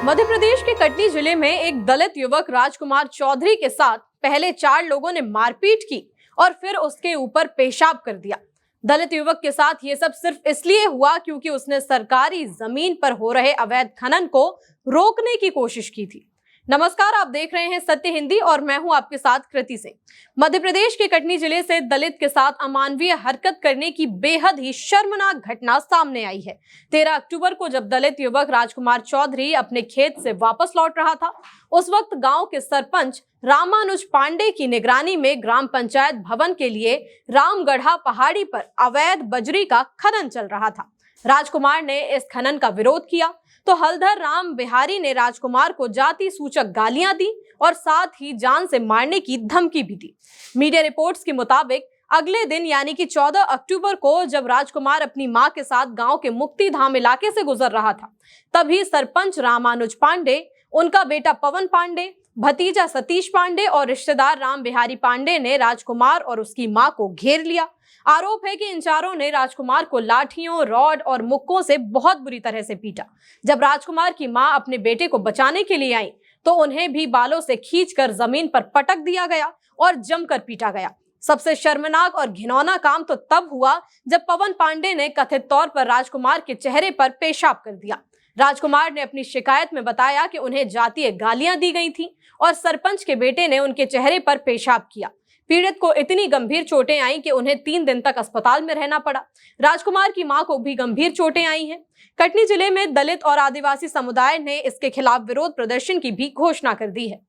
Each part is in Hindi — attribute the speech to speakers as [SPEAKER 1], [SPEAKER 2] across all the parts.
[SPEAKER 1] मध्य प्रदेश के कटनी जिले में एक दलित युवक राजकुमार चौधरी के साथ पहले 4 लोगों ने मारपीट की और फिर उसके ऊपर पेशाब कर दिया। दलित युवक के साथ ये सब सिर्फ इसलिए हुआ क्योंकि उसने सरकारी जमीन पर हो रहे अवैध खनन को रोकने की कोशिश की थी। नमस्कार, आप देख रहे हैं सत्य हिंदी और मैं हूं आपके साथ कृति सिंह। मध्य प्रदेश के कटनी जिले से दलित के साथ अमानवीय हरकत करने की बेहद ही शर्मनाक घटना सामने आई है। 13 अक्टूबर को जब दलित युवक राजकुमार चौधरी अपने खेत से वापस लौट रहा था, उस वक्त गांव के सरपंच रामानुज पांडे की निगरानी में ग्राम पंचायत भवन के लिए रामगढ़ा पहाड़ी पर अवैध बजरी का खनन चल रहा था। राजकुमार ने इस खनन का विरोध किया तो हलधर राम बिहारी ने राजकुमार को जाति सूचक गालियां दी और साथ ही जान से मारने की धमकी भी दी। मीडिया रिपोर्ट्स के मुताबिक अगले दिन यानी कि 14 अक्टूबर को जब राजकुमार अपनी मां के साथ गांव के मुक्तिधाम इलाके से गुजर रहा था, तभी सरपंच रामानुज पांडे, उनका बेटा पवन पांडे, भतीजा सतीश पांडे और रिश्तेदार राम बिहारी पांडे ने राजकुमार और उसकी मां को घेर लिया। आरोप है कि इन चारों ने राजकुमार को लाठियों, रॉड और मुक्कों से बहुत बुरी तरह से पीटा। जब राजकुमार की मां अपने बेटे को बचाने के लिए आई तो उन्हें भी बालों से खींचकर जमीन पर पटक दिया गया और जमकर पीटा गया। सबसे शर्मनाक और घिनौना काम तो तब हुआ जब पवन पांडे ने कथित तौर पर राजकुमार के चेहरे पर पेशाब कर दिया। राजकुमार ने अपनी शिकायत में बताया कि उन्हें जातीय गालियां दी गई थी और सरपंच के बेटे ने उनके चेहरे पर पेशाब किया। पीड़ित को इतनी गंभीर चोटें आई कि उन्हें 3 दिन तक अस्पताल में रहना पड़ा। राजकुमार की मां को भी गंभीर चोटें आई हैं। कटनी जिले में दलित और आदिवासी समुदाय ने इसके खिलाफ विरोध प्रदर्शन की भी घोषणा कर दी है।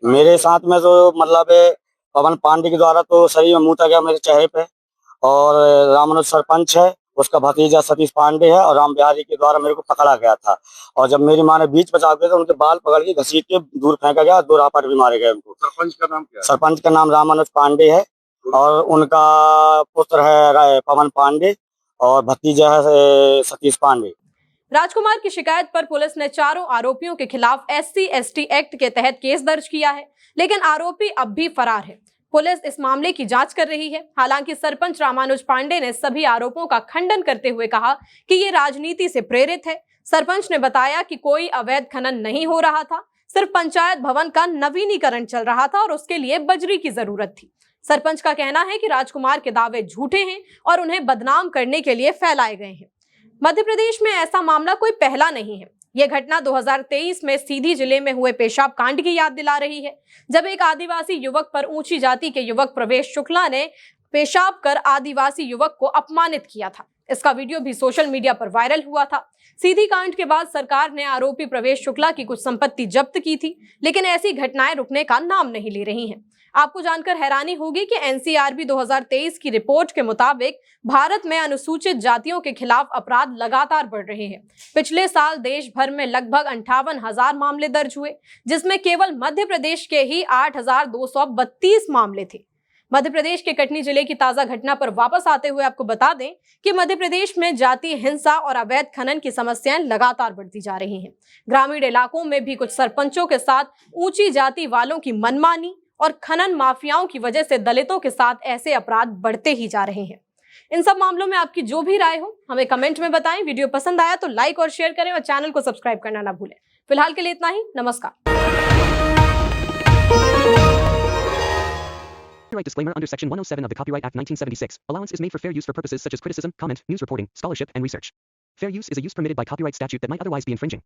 [SPEAKER 2] मेरे साथ में तो पवन पांडे के द्वारा तो शरीर में मूता गया मेरे चेहरे पे, और रामानुज सरपंच है, उसका भतीजा सतीश पांडे है, और राम बिहारी के द्वारा मेरे को पकड़ा गया था। और जब मेरी माँ ने बीच बचाव किया तो उनके बाल पकड़ के घसीट के दूर फेंका गया, 2 रापर भी मारे गए उनको।
[SPEAKER 3] सरपंच का नाम क्या है?
[SPEAKER 2] सरपंच का नाम रामानुज पांडे है और उनका पुत्र है पवन पांडे और भतीजा है सतीश पांडे।
[SPEAKER 1] राजकुमार की शिकायत पर पुलिस ने चारों आरोपियों के खिलाफ SC/ST एक्ट के तहत केस दर्ज किया है, लेकिन आरोपी अब भी फरार है। पुलिस इस मामले की जांच कर रही है। हालांकि सरपंच रामानुज पांडे ने सभी आरोपों का खंडन करते हुए कहा कि ये राजनीति से प्रेरित है। सरपंच ने बताया कि कोई अवैध खनन नहीं हो रहा था, सिर्फ पंचायत भवन का नवीनीकरण चल रहा था और उसके लिए बजरी की जरूरत थी। सरपंच का कहना है कि राजकुमार के दावे झूठे हैं और उन्हें बदनाम करने के लिए फैलाए गए हैं। मध्य प्रदेश में ऐसा मामला कोई पहला नहीं है। यह घटना 2023 में सीधी जिले में हुए पेशाब कांड की याद दिला रही है, जब एक आदिवासी युवक पर ऊंची जाति के युवक प्रवेश शुक्ला ने पेशाब कर आदिवासी युवक को अपमानित किया था। इसका वीडियो भी सोशल मीडिया पर वायरल हुआ था। सीधी कांड के बाद सरकार ने आरोपी प्रवेश शुक्ला की कुछ संपत्ति जब्त की थी, लेकिन ऐसी घटनाएं रुकने का नाम नहीं ले रही हैं। आपको जानकर हैरानी होगी कि NCRB 2023 की रिपोर्ट के मुताबिक भारत में अनुसूचित जातियों के खिलाफ अपराध लगातार बढ़ रहे हैं। पिछले साल देश भर में लगभग 58,000 मामले दर्ज हुए, जिसमें केवल मध्य प्रदेश के ही 8,232 मामले थे। मध्य प्रदेश के कटनी जिले की ताजा घटना पर वापस आते हुए आपको बता दें कि मध्य प्रदेश में जातीय हिंसा और अवैध खनन की समस्याएं लगातार बढ़ती जा रही हैं। ग्रामीण इलाकों में भी कुछ सरपंचों के साथ ऊंची जाति वालों की मनमानी और खनन माफियाओं की वजह से दलितों के साथ ऐसे अपराध बढ़ते ही जा रहे हैं। इन सब मामलों में आपकी जो भी राय हो हमें कमेंट में बताएं। वीडियो पसंद आया तो लाइक और शेयर करें और चैनल को सब्सक्राइब करना ना भूलें। फिलहाल के लिए इतना ही। नमस्कार।
[SPEAKER 4] Copyright disclaimer under Section 107 of the Copyright Act 1976. Allowance is made for fair use for purposes such as criticism, comment, news reporting, scholarship, and research. Fair use is a use permitted by copyright statute that might otherwise be infringing.